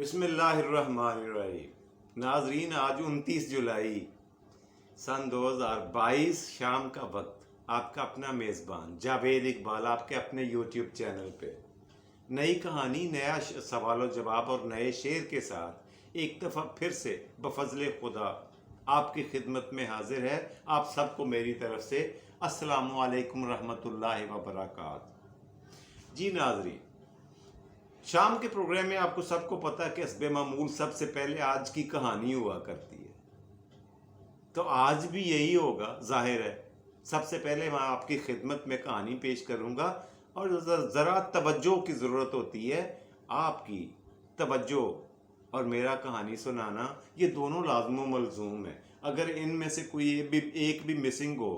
بسم اللہ الرحمن الرحیم۔ ناظرین، آج 29 جولائی سن 2022 شام کا وقت، آپ کا اپنا میزبان جاوید اقبال آپ کے اپنے یوٹیوب چینل پہ نئی کہانی، نیا سوال و جواب اور نئے شعر کے ساتھ ایک دفعہ پھر سے بفضل خدا آپ کی خدمت میں حاضر ہے۔ آپ سب کو میری طرف سے السلام علیکم ورحمۃ اللہ وبرکاتہ۔ جی ناظرین، شام کے پروگرام میں آپ کو سب کو پتا کہ حسب معمول سب سے پہلے آج کی کہانی ہوا کرتی ہے، تو آج بھی یہی ہوگا۔ ظاہر ہے سب سے پہلے میں آپ کی خدمت میں کہانی پیش کروں گا، اور ذرا توجہ کی ضرورت ہوتی ہے۔ آپ کی توجہ اور میرا کہانی سنانا، یہ دونوں لازم و ملزوم ہے۔ اگر ان میں سے کوئی ایک بھی مسنگ ہو،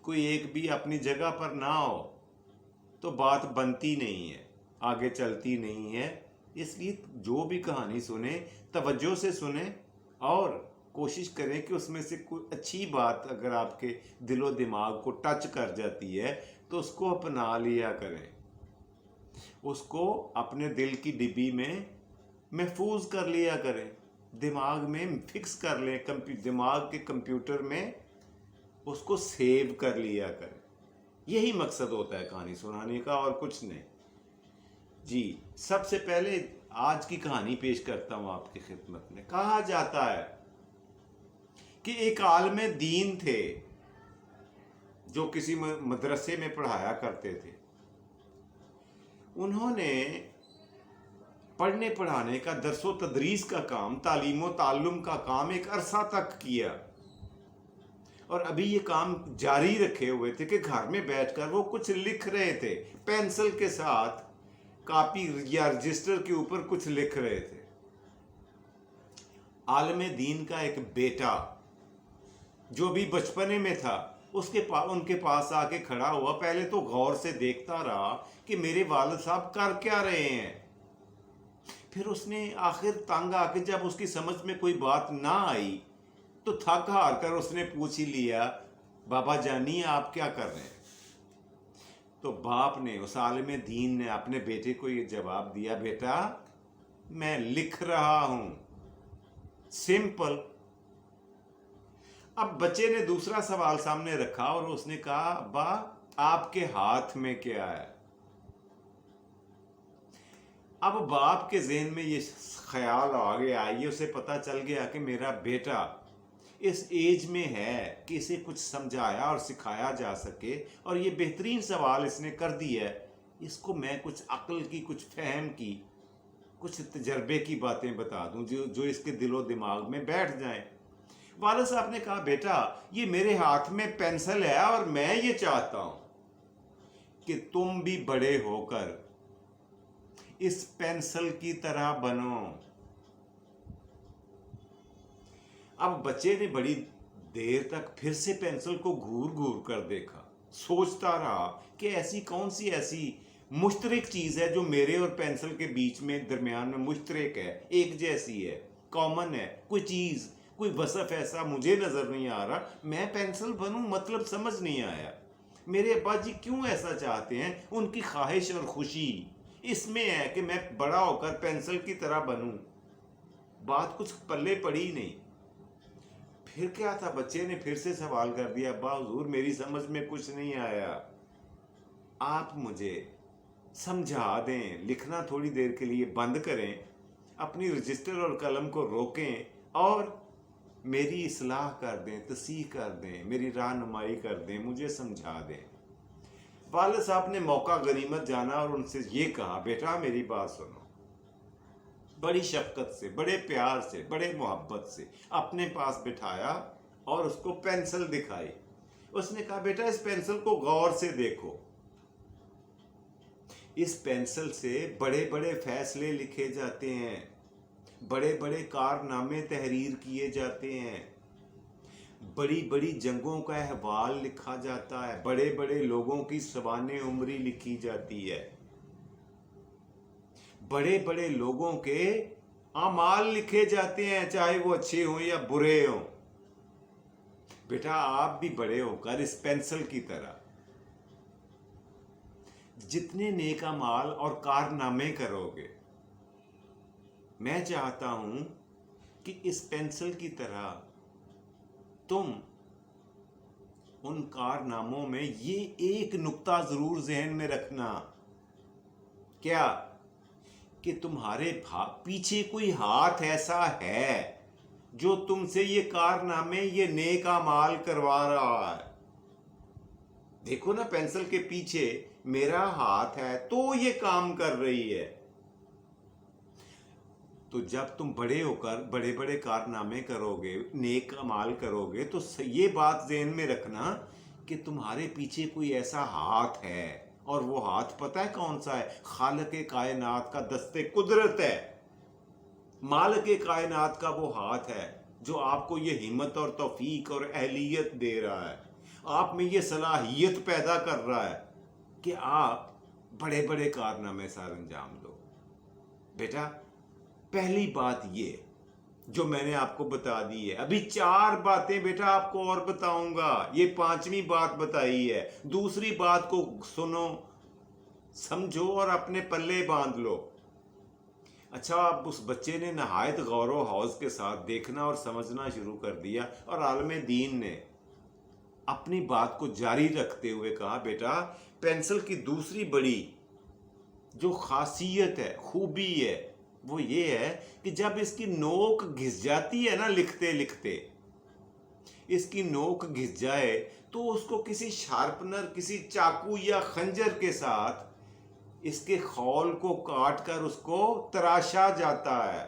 کوئی ایک بھی اپنی جگہ پر نہ ہو، تو بات بنتی نہیں ہے، آگے چلتی نہیں ہے۔ اس لیے جو بھی کہانی سنیں توجہ سے سنیں، اور کوشش کریں کہ اس میں سے کوئی اچھی بات اگر آپ کے دل و دماغ کو ٹچ کر جاتی ہے تو اس کو اپنا لیا کریں، اس کو اپنے دل کی ڈبی میں محفوظ کر لیا کریں، دماغ میں فکس کر لیں، دماغ کے کمپیوٹر میں اس کو سیو کر لیا کریں۔ یہی مقصد ہوتا ہے کہانی سنانے کا، اور کچھ نہیں۔ جی، سب سے پہلے آج کی کہانی پیش کرتا ہوں آپ کی خدمت میں۔ کہا جاتا ہے کہ ایک عالم دین تھے جو کسی مدرسے میں پڑھایا کرتے تھے۔ انہوں نے پڑھنے پڑھانے کا، درس و تدریس کا کام، تعلیم و تعلم کا کام ایک عرصہ تک کیا، اور ابھی یہ کام جاری رکھے ہوئے تھے کہ گھر میں بیٹھ کر وہ کچھ لکھ رہے تھے، پینسل کے ساتھ کاپی یا رجسٹر کے اوپر کچھ لکھ رہے تھے۔ عالم دین کا ایک بیٹا جو بھی بچپنے میں تھا، ان کے پاس آ کے کھڑا ہوا۔ پہلے تو غور سے دیکھتا رہا کہ میرے والد صاحب کر کیا رہے ہیں۔ پھر اس نے آخر تنگ آ کے، جب اس کی سمجھ میں کوئی بات نہ آئی تو تھک ہار کر اس نے پوچھ ہی لیا، بابا جانی آپ کیا کر رہے ہیں؟ تو باپ نے، اس عالم دین نے اپنے بیٹے کو یہ جواب دیا، بیٹا میں لکھ رہا ہوں، سمپل۔ اب بچے نے دوسرا سوال سامنے رکھا اور اس نے کہا، ابا آپ کے ہاتھ میں کیا ہے؟ اب باپ کے ذہن میں یہ خیال آ گیا، یہ اسے پتا چل گیا کہ میرا بیٹا اس ایج میں ہے کہ اسے کچھ سمجھایا اور سکھایا جا سکے، اور یہ بہترین سوال اس نے کر دیا ہے۔ اس کو میں کچھ عقل کی، کچھ فہم کی، کچھ تجربے کی باتیں بتا دوں جو اس کے دل و دماغ میں بیٹھ جائیں۔ والد صاحب نے کہا، بیٹا یہ میرے ہاتھ میں پینسل ہے، اور میں یہ چاہتا ہوں کہ تم بھی بڑے ہو کر اس پینسل کی طرح بنو۔ اب بچے نے بڑی دیر تک پھر سے پینسل کو گھور گھور کر دیکھا، سوچتا رہا کہ ایسی کون سی ایسی مشترک چیز ہے جو میرے اور پینسل کے بیچ میں، درمیان میں مشترک ہے، ایک جیسی ہے، کامن ہے، کوئی چیز، کوئی وصف ایسا مجھے نظر نہیں آ رہا۔ میں پینسل بنوں، مطلب سمجھ نہیں آیا۔ میرے ابا جی کیوں ایسا چاہتے ہیں؟ ان کی خواہش اور خوشی اس میں ہے کہ میں بڑا ہو کر پینسل کی طرح بنوں۔ بات کچھ پلے پڑی نہیں۔ پھر کیا تھا، بچے نے پھر سے سوال کر دیا، ابا حضور میری سمجھ میں کچھ نہیں آیا، آپ مجھے سمجھا دیں، لکھنا تھوڑی دیر کے لیے بند کریں، اپنی رجسٹر اور قلم کو روکیں اور میری اصلاح کر دیں، تصحیح کر دیں، میری رہنمائی کر دیں، مجھے سمجھا دیں۔ والد صاحب نے موقع غنیمت جانا اور ان سے یہ کہا، بیٹا میری بات سنو۔ بڑی شفقت سے، بڑے پیار سے، بڑے محبت سے اپنے پاس بٹھایا اور اس کو پینسل دکھائی۔ اس نے کہا، بیٹا اس پینسل کو غور سے دیکھو، اس پینسل سے بڑے بڑے فیصلے لکھے جاتے ہیں، بڑے بڑے کارنامے تحریر کیے جاتے ہیں، بڑی بڑی جنگوں کا احوال لکھا جاتا ہے، بڑے بڑے لوگوں کی سوانح عمری لکھی جاتی ہے، بڑے بڑے لوگوں کے اعمال لکھے جاتے ہیں، چاہے وہ اچھے ہوں یا برے ہوں۔ بیٹا آپ بھی بڑے ہو کر اس پینسل کی طرح جتنے نیک اعمال اور کارنامے کرو گے، میں چاہتا ہوں کہ اس پینسل کی طرح تم ان کارناموں میں یہ ایک نقطہ ضرور ذہن میں رکھنا، کیا کہ تمہارے پیچھے کوئی ہاتھ ایسا ہے جو تم سے یہ کارنامے، یہ نیک اعمال کروا رہا ہے۔ دیکھو نا، پینسل کے پیچھے میرا ہاتھ ہے تو یہ کام کر رہی ہے۔ تو جب تم بڑے ہو کر بڑے بڑے کارنامے کرو گے، نیک اعمال کرو گے، تو یہ بات ذہن میں رکھنا کہ تمہارے پیچھے کوئی ایسا ہاتھ ہے، اور وہ ہاتھ پتہ ہے کون سا ہے؟ خالق کائنات کا دست قدرت ہے، مالک کائنات کا وہ ہاتھ ہے جو آپ کو یہ ہمت اور توفیق اور اہلیت دے رہا ہے، آپ میں یہ صلاحیت پیدا کر رہا ہے کہ آپ بڑے بڑے کارنامے سر انجام دو۔ بیٹا، پہلی بات یہ جو میں نے آپ کو بتا دی ہے، ابھی 4 باتیں بیٹا آپ کو اور بتاؤں گا، یہ 5ویں بات بتائی ہے، دوسری بات کو سنو، سمجھو اور اپنے پلے باندھ لو۔ اچھا، اب اس بچے نے نہایت غور و خوض کے ساتھ دیکھنا اور سمجھنا شروع کر دیا، اور عالم دین نے اپنی بات کو جاری رکھتے ہوئے کہا، بیٹا پینسل کی دوسری بڑی جو خاصیت ہے، خوبی ہے، وہ یہ ہے کہ جب اس کی نوک گھس جاتی ہے نا، لکھتے لکھتے اس کی نوک گھس جائے تو اس کو کسی شارپنر، کسی چاقو یا خنجر کے ساتھ اس کے خول کو کاٹ کر اس کو تراشا جاتا ہے،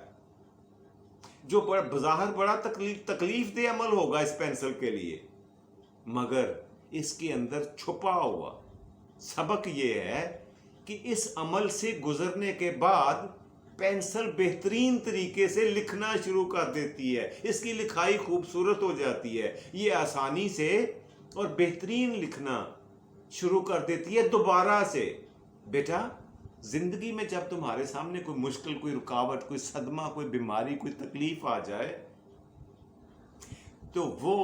جو بظاہر بڑا تکلیف دہ عمل ہوگا اس پینسل کے لیے، مگر اس کے اندر چھپا ہوا سبق یہ ہے کہ اس عمل سے گزرنے کے بعد پینسل بہترین طریقے سے لکھنا شروع کر دیتی ہے، اس کی لکھائی خوبصورت ہو جاتی ہے، یہ آسانی سے اور بہترین لکھنا شروع کر دیتی ہے دوبارہ سے۔ بیٹا، زندگی میں جب تمہارے سامنے کوئی مشکل، کوئی رکاوٹ، کوئی صدمہ، کوئی بیماری، کوئی تکلیف آ جائے تو وہ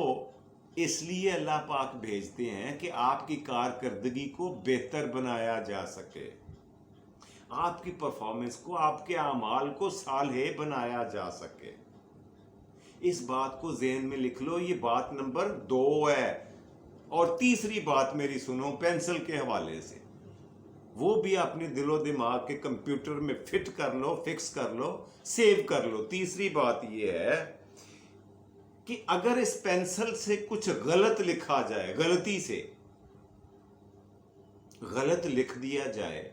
اس لیے اللہ پاک بھیجتے ہیں کہ آپ کی کارکردگی کو بہتر بنایا جا سکے، آپ کی پرفارمنس کو، آپ کے اعمال کو صالح بنایا جا سکے۔ اس بات کو ذہن میں لکھ لو، یہ بات نمبر 2 ہے۔ اور تیسری بات میری سنو پینسل کے حوالے سے، وہ بھی اپنے دل و دماغ کے کمپیوٹر میں فٹ کر لو، فکس کر لو، سیو کر لو۔ تیسری بات یہ ہے کہ اگر اس پینسل سے کچھ غلط لکھا جائے، غلطی سے غلط لکھ دیا جائے،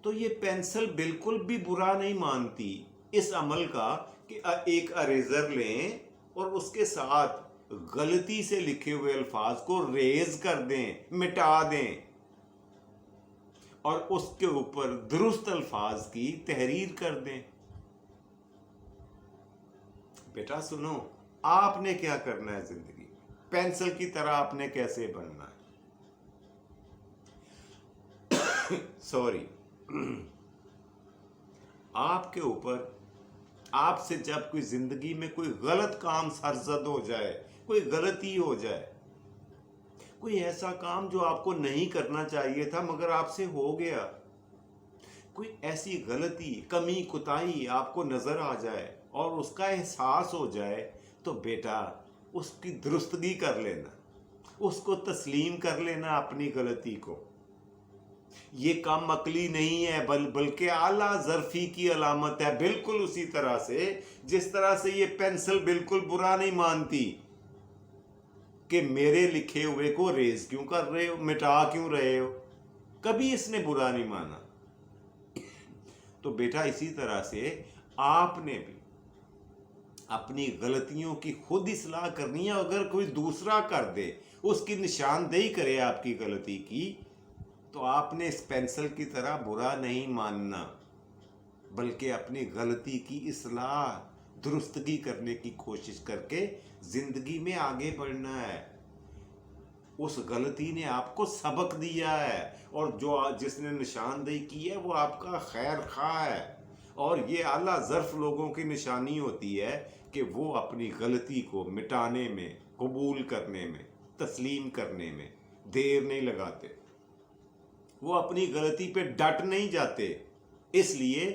تو یہ پینسل بالکل بھی برا نہیں مانتی اس عمل کا کہ ایک اریزر لیں اور اس کے ساتھ غلطی سے لکھے ہوئے الفاظ کو ریز کر دیں، مٹا دیں، اور اس کے اوپر درست الفاظ کی تحریر کر دیں۔ بیٹا سنو، آپ نے کیا کرنا ہے زندگی میں، پینسل کی طرح آپ نے کیسے بننا ہے۔ سوری، آپ کے اوپر، آپ سے جب کوئی زندگی میں کوئی غلط کام سرزد ہو جائے، کوئی غلطی ہو جائے، کوئی ایسا کام جو آپ کو نہیں کرنا چاہیے تھا مگر آپ سے ہو گیا، کوئی ایسی غلطی، کمی، کوتاہی آپ کو نظر آ جائے اور اس کا احساس ہو جائے، تو بیٹا اس کی درستگی کر لینا، اس کو تسلیم کر لینا اپنی غلطی کو۔ یہ کم عقلی نہیں ہے، بلکہ اعلیٰ ظرفی کی علامت ہے، بالکل اسی طرح سے جس طرح سے یہ پینسل بالکل برا نہیں مانتی کہ میرے لکھے ہوئے کو ریز کیوں کر رہے ہو، مٹا کیوں رہے ہو، کبھی اس نے برا نہیں مانا۔ تو بیٹا اسی طرح سے آپ نے بھی اپنی غلطیوں کی خود اصلاح کرنی ہے، اگر کوئی دوسرا کر دے، اس کی نشاندہی کرے آپ کی غلطی کی، تو آپ نے اس پینسل کی طرح برا نہیں ماننا، بلکہ اپنی غلطی کی اصلاح، درستگی کرنے کی کوشش کر کے زندگی میں آگے بڑھنا ہے۔ اس غلطی نے آپ کو سبق دیا ہے، اور جس نے نشاندہی کی ہے وہ آپ کا خیر خواہ ہے، اور یہ اعلیٰ ظرف لوگوں کی نشانی ہوتی ہے کہ وہ اپنی غلطی کو مٹانے میں، قبول کرنے میں، تسلیم کرنے میں دیر نہیں لگاتے، وہ اپنی غلطی پہ ڈٹ نہیں جاتے، اس لیے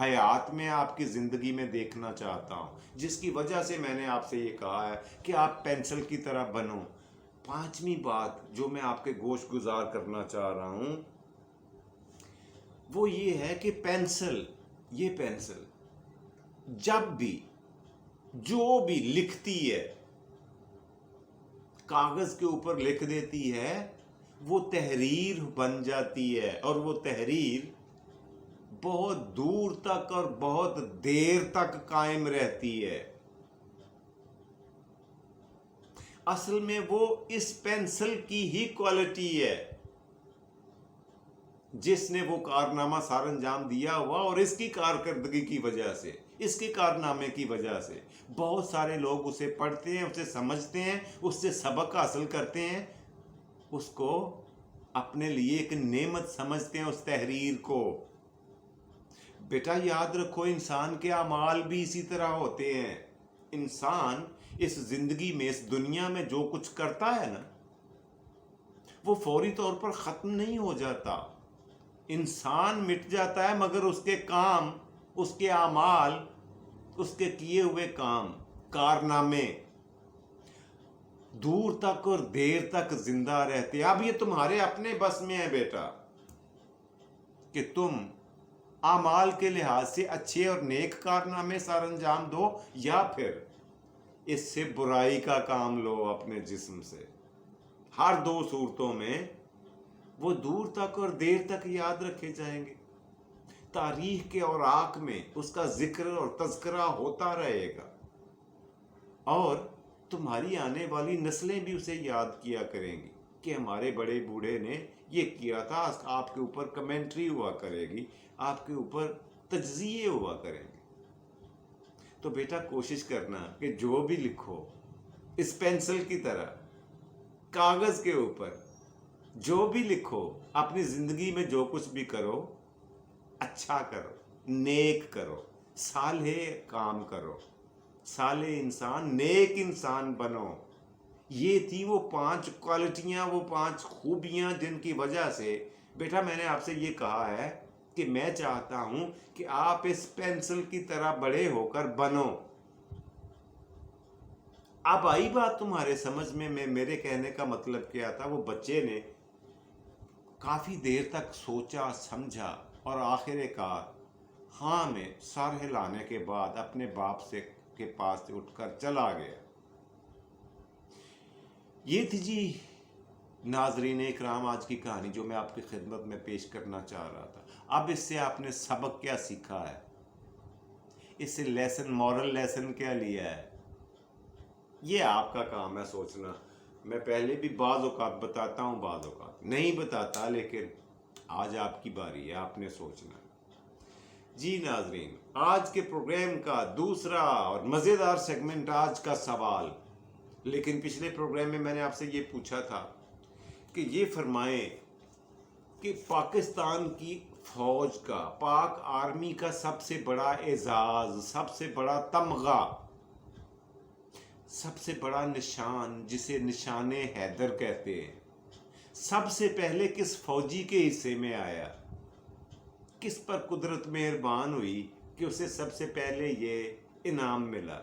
حیات میں آپ کی زندگی میں دیکھنا چاہتا ہوں، جس کی وجہ سے میں نے آپ سے یہ کہا ہے کہ آپ پینسل کی طرح بنو۔ پانچویں بات جو میں آپ کے گوش گزار کرنا چاہ رہا ہوں وہ یہ ہے کہ یہ پینسل جب بھی جو بھی لکھتی ہے، کاغذ کے اوپر لکھ دیتی ہے، وہ تحریر بن جاتی ہے، اور وہ تحریر بہت دور تک اور بہت دیر تک قائم رہتی ہے۔ اصل میں وہ اس پینسل کی ہی کوالٹی ہے جس نے وہ کارنامہ سار انجام دیا ہوا، اور اس کی کارکردگی کی وجہ سے، اس کے کارنامے کی وجہ سے بہت سارے لوگ اسے پڑھتے ہیں، اسے سمجھتے ہیں، اس سے سبق حاصل کرتے ہیں، اس کو اپنے لیے ایک نعمت سمجھتے ہیں اس تحریر کو۔ بیٹا یاد رکھو، انسان کے اعمال بھی اسی طرح ہوتے ہیں۔ انسان اس زندگی میں، اس دنیا میں جو کچھ کرتا ہے نا، وہ فوری طور پر ختم نہیں ہو جاتا۔ انسان مٹ جاتا ہے، مگر اس کے کام، اس کے اعمال، اس کے کیے ہوئے کام، کارنامے دور تک اور دیر تک زندہ رہتے ہیں۔ اب یہ تمہارے اپنے بس میں ہے بیٹا کہ تم اعمال کے لحاظ سے اچھے اور نیک کارنامے سر انجام دو، یا پھر اس سے برائی کا کام لو اپنے جسم سے۔ ہر دو صورتوں میں وہ دور تک اور دیر تک یاد رکھے جائیں گے۔ تاریخ کے اوراق میں اس کا ذکر اور تذکرہ ہوتا رہے گا، اور تمہاری آنے والی نسلیں بھی اسے یاد کیا کریں گی کہ ہمارے بڑے بوڑھے نے یہ کیا تھا۔ آپ کے اوپر کمنٹری ہوا کرے گی، آپ کے اوپر تجزیے ہوا کریں گے۔ تو بیٹا کوشش کرنا کہ جو بھی لکھو اس پینسل کی طرح کاغذ کے اوپر، جو بھی لکھو اپنی زندگی میں، جو کچھ بھی کرو، اچھا کرو، نیک کرو، صالح کام کرو، صالح انسان، نیک انسان بنو۔ یہ تھی وہ 5 کوالٹیاں، وہ 5 خوبیاں جن کی وجہ سے بیٹا میں نے آپ سے یہ کہا ہے کہ میں چاہتا ہوں کہ آپ اس پینسل کی طرح بڑے ہو کر بنو۔ اب آئی بات تمہارے سمجھ میں میرے کہنے کا مطلب کیا تھا۔ وہ بچے نے کافی دیر تک سوچا سمجھا، اور آخر کار ہاں میں سر ہلانے کے بعد اپنے باپ سے کے پاس سے اٹھ کر چلا گیا۔ یہ تھی جی ناظرین اکرام آج کی کہانی جو میں آپ کی خدمت میں پیش کرنا چاہ رہا تھا۔ اب اس سے آپ نے سبق کیا سیکھا ہے، اس سے لیسن، مورل لیسن کیا لیا ہے، یہ آپ کا کام ہے سوچنا۔ میں پہلے بھی بعض اوقات بتاتا ہوں، بعض اوقات نہیں بتاتا، لیکن آج آپ کی باری ہے، آپ نے سوچنا۔ جی ناظرین، آج کے پروگرام کا دوسرا اور مزیدار سیگمنٹ، آج کا سوال۔ لیکن پچھلے پروگرام میں نے آپ سے یہ پوچھا تھا کہ یہ فرمائیں کہ پاکستان کی فوج کا، پاک آرمی کا سب سے بڑا اعزاز، سب سے بڑا تمغہ، سب سے بڑا نشان، جسے نشان حیدر کہتے ہیں، سب سے پہلے کس فوجی کے حصے میں آیا؟ کس پر قدرت مہربان ہوئی کہ اسے سب سے پہلے یہ انعام ملا؟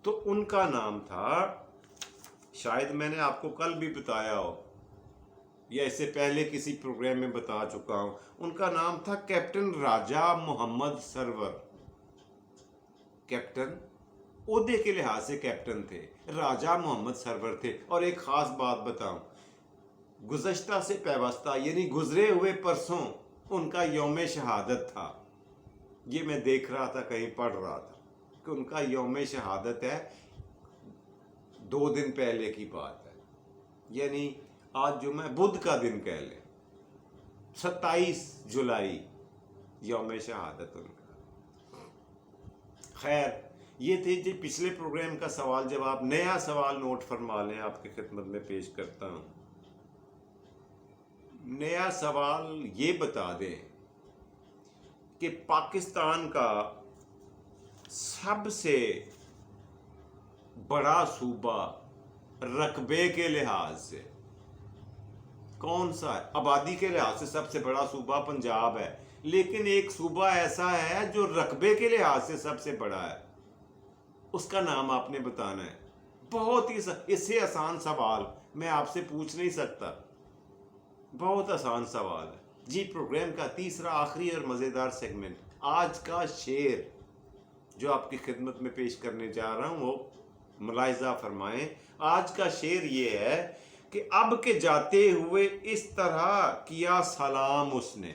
تو ان کا نام تھا، شاید میں نے آپ کو کل بھی بتایا ہو یا اس سے پہلے کسی پروگرام میں بتا چکا ہوں، ان کا نام تھا کیپٹن راجہ محمد سرور۔ کیپٹن عہدے کے لحاظ سے کیپٹن تھے، راجہ محمد سرور تھے۔ اور ایک خاص بات بتاؤں، گزشتہ سے پیوستہ یعنی گزرے ہوئے پرسوں ان کا یوم شہادت تھا۔ یہ میں دیکھ رہا تھا، کہیں پڑھ رہا تھا کہ ان کا یوم شہادت ہے، 2 دن پہلے کی بات ہے، یعنی آج جمعہ، بدھ کا دن کہہ لیں، 27 جولائی یوم شہادت ان کا۔ خیر، یہ تھے جی پچھلے پروگرام کا سوال جواب۔ نیا سوال نوٹ فرما لیں، آپ کی خدمت میں پیش کرتا ہوں۔ نیا سوال یہ بتا دیں کہ پاکستان کا سب سے بڑا صوبہ رقبے کے لحاظ سے کون سا ہے؟ آبادی کے لحاظ سے سب سے بڑا صوبہ پنجاب ہے، لیکن ایک صوبہ ایسا ہے جو رقبے کے لحاظ سے سب سے بڑا ہے، اس کا نام آپ نے بتانا ہے. بہت ہی اس سے آسان سوال میں آپ سے پوچھ نہیں سکتا، بہت آسان سوال ہے جی. پروگرام کا تیسرا آخری اور مزیدار سیگمنٹ، آج کا شعر جو آپ کی خدمت میں پیش کرنے جا رہا ہوں، وہ ملاحظہ فرمائیں. آج کا شعر یہ ہے کہ اب کے جاتے ہوئے اس طرح کیا سلام اس نے،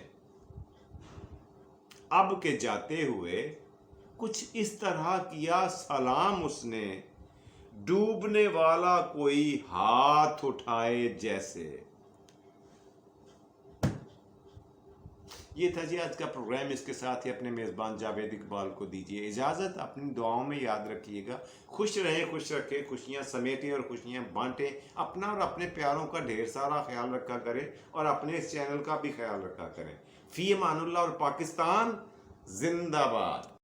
اب کے جاتے ہوئے کچھ اس طرح کیا سلام اس نے، ڈوبنے والا کوئی ہاتھ اٹھائے جیسے. یہ تھا جی آج کا پروگرام. اس کے ساتھ ہی اپنے میزبان جاوید اقبال کو دیجیے اجازت. اپنی دعاؤں میں یاد رکھیے گا. خوش رہیں، خوش رکھیں، خوشیاں سمیٹیں اور خوشیاں بانٹیں. اپنا اور اپنے پیاروں کا ڈھیر سارا خیال رکھا کریں اور اپنے اس چینل کا بھی خیال رکھا کریں. فی امان اللہ اور پاکستان زندہ باد.